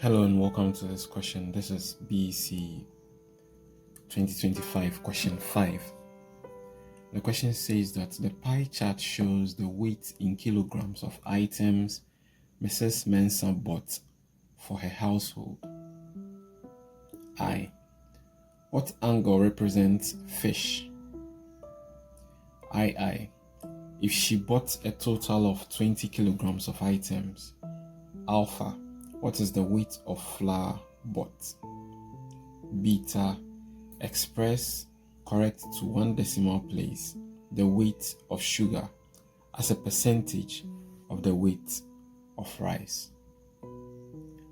Hello and welcome to this question. This is BECE 2025 question 5. The question says that the pie chart shows the weight in kilograms of items Mrs. Mensah bought for her household. I. What angle represents fish? II. If she bought a total of 20 kilograms of items. Alpha. What is the weight of flour bought? Beta. Express correct to one decimal place the weight of sugar as a percentage of the weight of rice.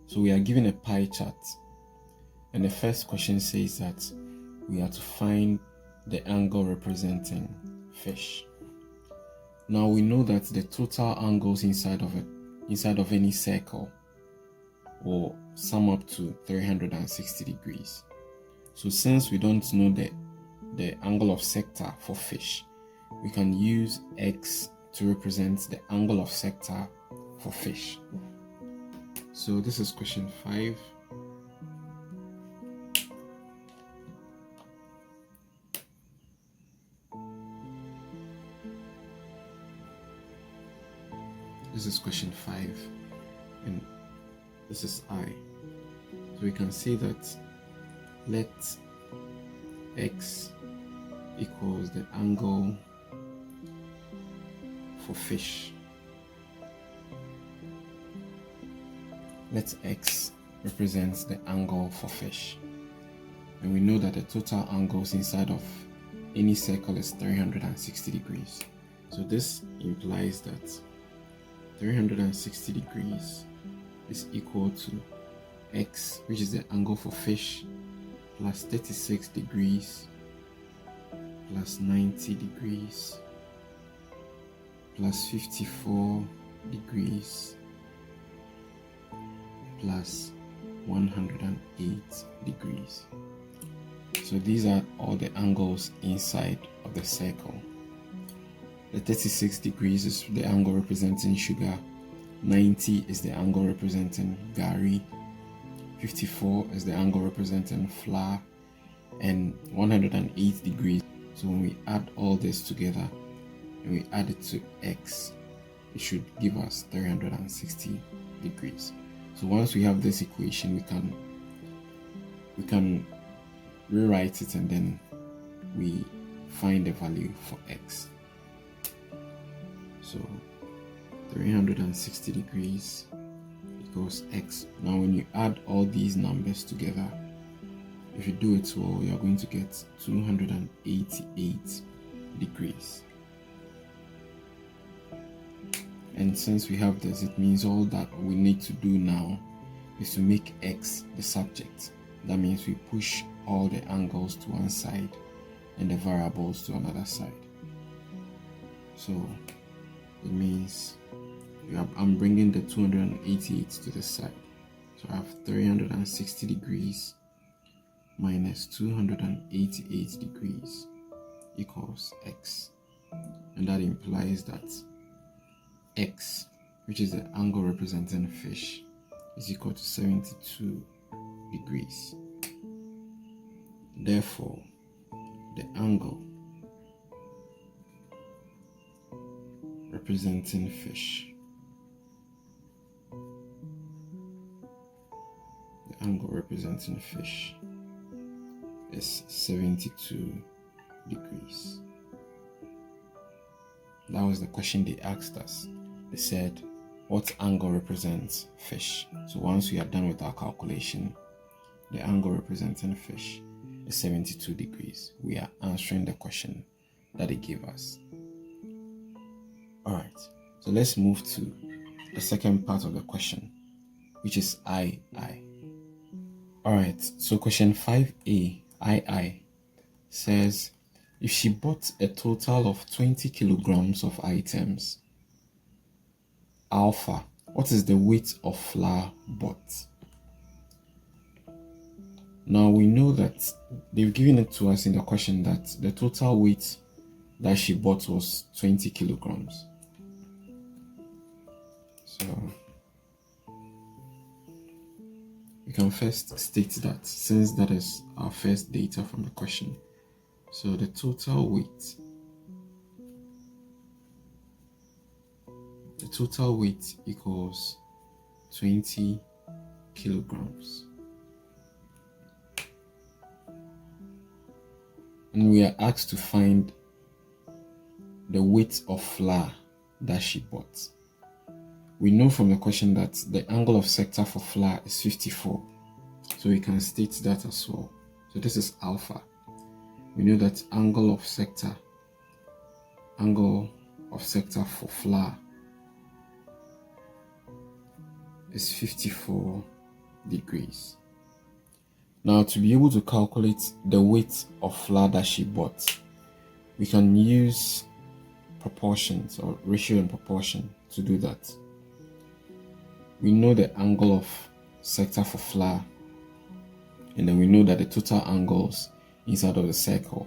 So we are given a pie chart, and the first question says that we are to find the angle representing fish. Now we know that the total angles inside of any circle will sum up to 360 degrees. So since we don't know the angle of sector for fish, we can use X to represent the angle of sector for fish. So this is question 5. This is question 5, and this is I. So we can see that let X equals the angle for fish. Let X represents the angle for fish. And we know that the total angles inside of any circle is 360 degrees. So this implies that 360 degrees is equal to X, which is the angle for fish, plus 36 degrees, plus 90 degrees, plus 54 degrees, plus 108 degrees. So these are all the angles inside of the circle. The 36 degrees is the angle representing sugar, 90 is the angle representing gari, 54 is the angle representing flour, and 108 degrees. So when we add all this together and we add it to X, it should give us 360 degrees. So once we have this equation, we can rewrite it, and then we find the value for X. So 360 degrees equals X. Now when you add all these numbers together, if you do it well, you are going to get 288 degrees. And since we have this, it means all that we need to do now is to make X the subject. That means we push all the angles to one side and the variables to another side. So it means I'm bringing the 288 to the side. So I have 360 degrees minus 288 degrees equals X. And that implies that X, which is the angle representing fish, is equal to 72 degrees. Therefore, the angle representing fish, is 72 degrees. That was the question they asked us. They said, what angle represents fish? So once we are done with our calculation, the angle representing fish is 72 degrees. We are answering the question that they gave us. Alright, so let's move to the second part of the question, which is II. Alright, so question 5A, II, says, if she bought a total of 20 kilograms of items, Alpha, what is the weight of flour bought? Now we know that they've given it to us in the question that the total weight that she bought was 20 kilograms. So we can first state that, since that is our first data from the question. So the total weight equals 20 kilograms. And we are asked to find the weight of flour that she bought. We know from the question that the angle of sector for flour is 54. So we can state that as well. So this is alpha. We know that angle of sector for flour is 54 degrees. Now, to be able to calculate the weight of flour that she bought, we can use proportions or ratio and proportion to do that. We know the angle of sector for flour, and then we know that the total angles inside of the circle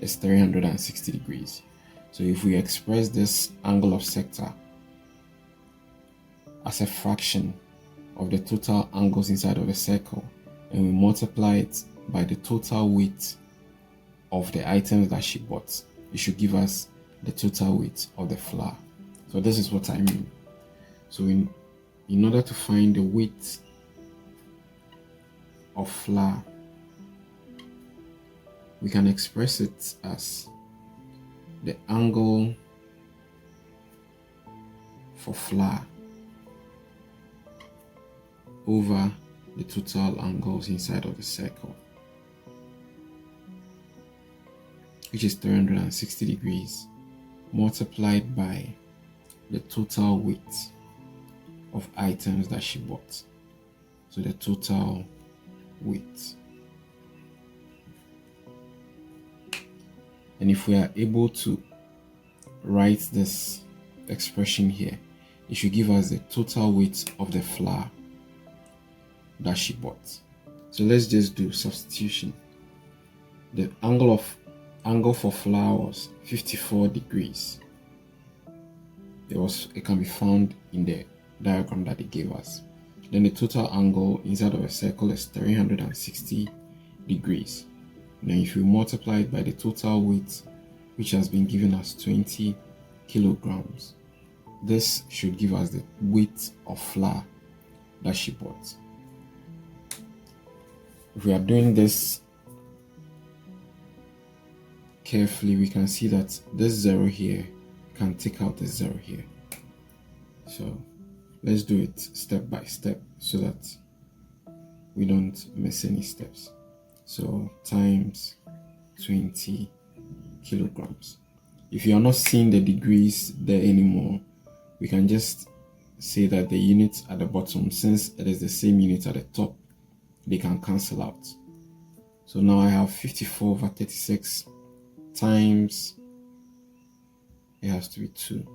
is 360 degrees. So if we express this angle of sector as a fraction of the total angles inside of the circle, and we multiply it by the total weight of the items that she bought, it should give us the total weight of the flour. So this is what I mean. So in order to find the weight of flour, we can express it as the angle for flour over the total angles inside of the circle, which is 360 degrees, multiplied by the total weight of items that she bought. So the total weight. And if we are able to write this expression here, it should give us the total weight of the flour that she bought. So let's just do substitution. The angle for flour was 54 degrees. It can be found in the diagram that they gave us. Then the total angle inside of a circle is 360 degrees. Now if we multiply it by the total weight, which has been given as 20 kilograms, this should give us the weight of flour that she bought. If we are doing this carefully, we can see that this 0 here can take out the 0 here. So let's do it step by step so that we don't miss any steps. So times 20 kilograms. If you are not seeing the degrees there anymore, we can just say that the units at the bottom, since it is the same unit at the top, they can cancel out. So now I have 54 over 36 times, it has to be 2.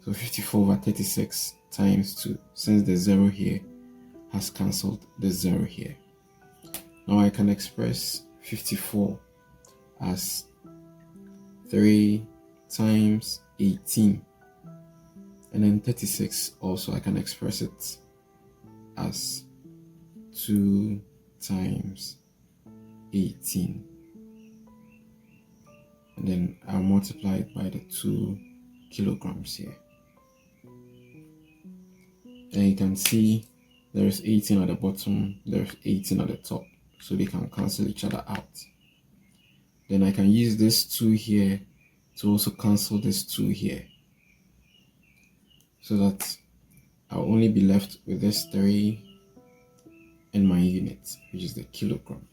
So 54 over 36 times 2, since the 0 here has cancelled the 0 here. Now I can express 54 as 3 times 18. And then 36 also, I can express it as 2 times 18. And then I'll multiply it by the 2 kilograms here. And you can see there is 18 at the bottom, there's 18 at the top. So they can cancel each other out. Then I can use this 2 here to also cancel this 2 here. So that I'll only be left with this 3 in my unit, which is the kilogram.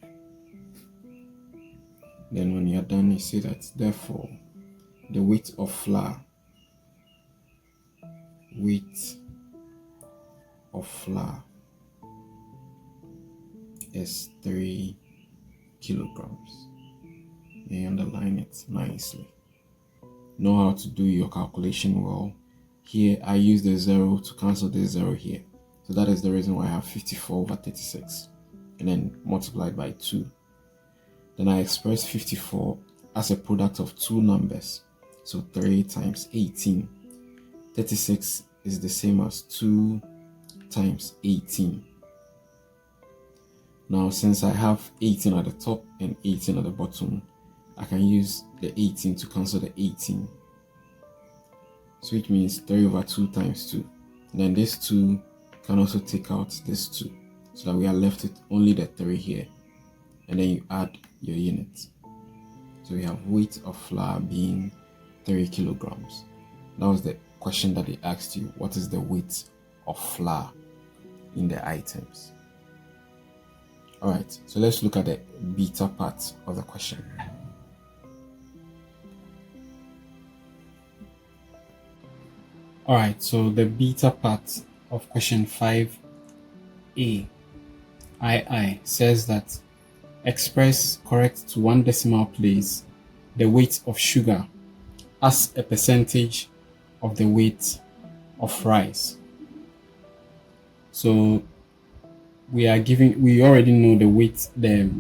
Then when you're done, you say that therefore the weight of flour is 3 kilograms. You underline it nicely. Know how to do your calculation well. Here I use the 0 to cancel this 0 here. So that is the reason why I have 54 over 36 and then multiplied by 2. Then I express 54 as a product of 2 numbers. So 3 times 18. 36 is the same as 2 times 18. Now, since I have 18 at the top and 18 at the bottom, I can use the 18 to cancel the 18. So which means 3 over 2 times 2. And then this 2 can also take out this 2. So that we are left with only the 3 here. And then you add your units. So we have weight of flour being 3 kilograms. That was the question that they asked you. What is the weight of flour in the items? Alright, so let's look at the beta part of the question. Alright, so the beta part of question 5A II says that express correct to 1 decimal place the weight of sugar as a percentage of the weight of rice. So we already know the weight, the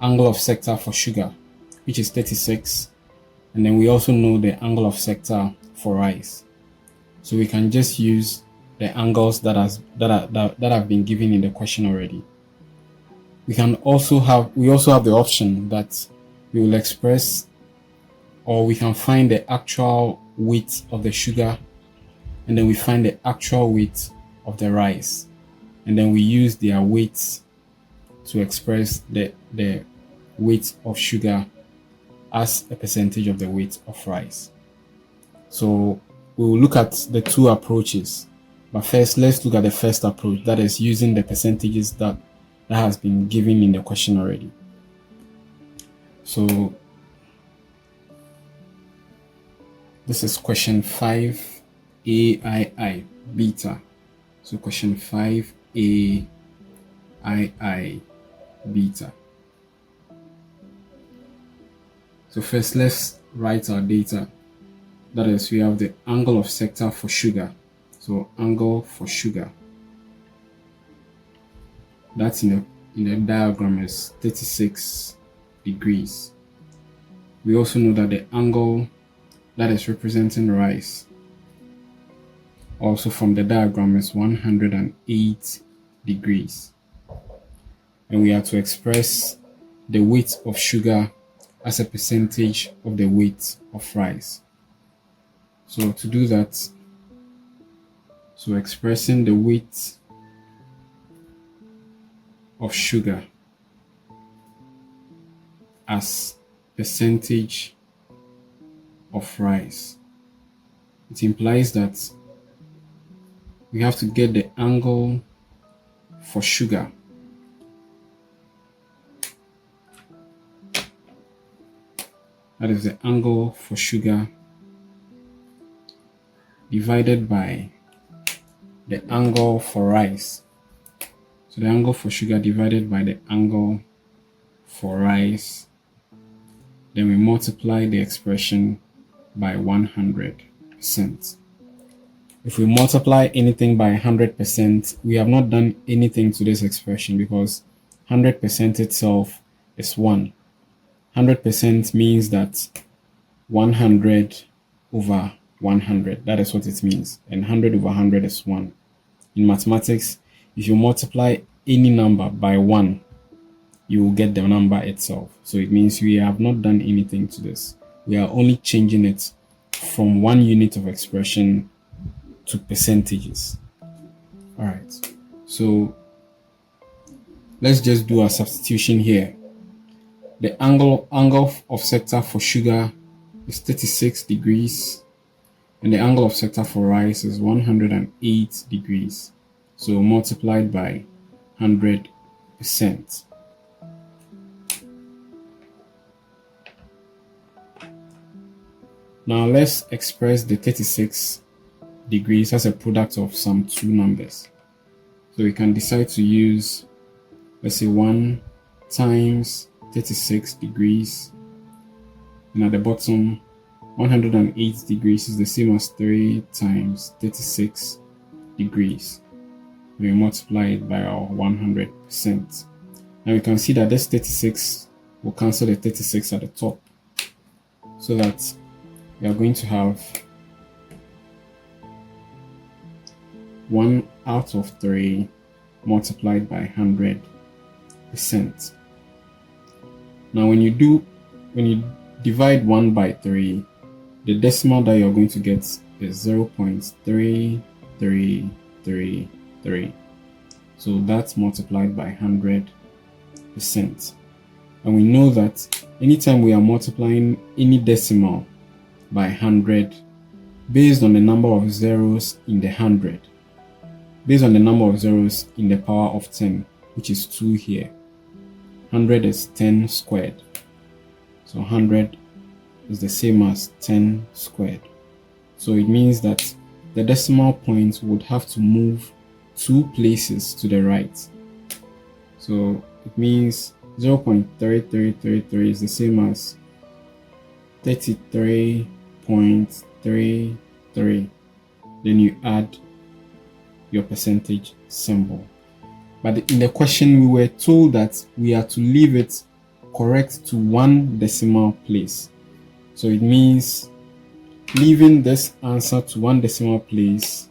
angle of sector for sugar, which is 36, and then we also know the angle of sector for rice. So we can just use the angles that have been given in the question already. We also have the option that we will express, or we can find the actual weight of the sugar, and then we find the actual weight of the rice, and then we use their weights to express the weight of sugar as a percentage of the weight of rice. So we will look at the two approaches, but first let's look at the first approach, that is using the percentages that has been given in the question already. So this is question 5 AII beta. So question 5 AII beta. So first let's write our data. That is, we have the angle of sector for sugar. So angle for sugar, that's in the diagram is 36 degrees. We also know that the angle that is representing rice, also from the diagram, is 108 degrees. And we have to express the weight of sugar as a percentage of the weight of rice. So to do that, so expressing the weight of sugar as percentage of rice, it implies that we have to get the angle for sugar that is the angle for sugar divided by the angle for rice. So the angle for sugar divided by the angle for rice, then we multiply the expression by 100%. If we multiply anything by 100%, we have not done anything to this expression, because 100% itself is 1. 100% means that 100 over 100. That is what it means. And 100 over 100 is 1. In mathematics, if you multiply any number by 1, you will get the number itself. So it means we have not done anything to this. We are only changing it from one unit of expression to percentages. All right. So let's just do a substitution here. The angle of sector for sugar is 36 degrees, and the angle of sector for rice is 108 degrees. So multiplied by 100%. Now let's express the 36 degrees as a product of some two numbers. So we can decide to use, let's say, 1 times 36 degrees, and at the bottom 108 degrees is the same as 3 times 36 degrees. We multiply it by our 100%. Now we can see that this 36 will cancel the 36 at the top, so that we are going to have 1 out of 3 multiplied by 100 Now when you divide 1 by 3, the decimal that you're going to get is 0.3333. So that's multiplied by 100%. And we know that anytime we are multiplying any decimal by 100, based on the number of zeros in the 100, based on the number of zeros in the power of 10, which is 2 here, 100 is 10 squared. So 100 is the same as 10 squared. So it means that the decimal point would have to move 2 places to the right. So it means 0.3333 is the same as 33.33. Then you add your percentage symbol. But in the question, we were told that we are to leave it correct to 1 decimal place. So it means leaving this answer to 1 decimal place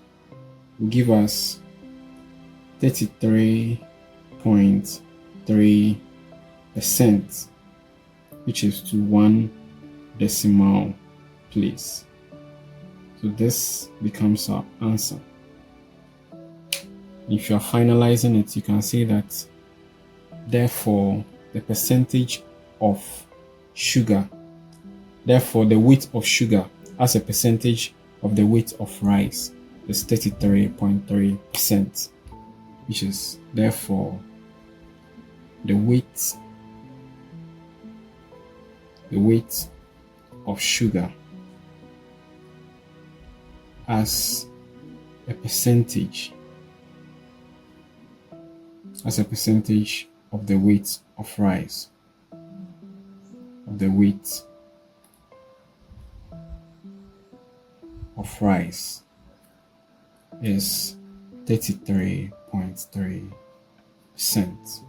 will give us 33.3%, which is to 1 decimal place. So this becomes our answer. If you are finalizing it, you can say that therefore the percentage of sugar, therefore the weight of sugar as a percentage of the weight of rice is 33.3%, which is therefore the weight of sugar as a percentage of the weight of rice, is 33.3%.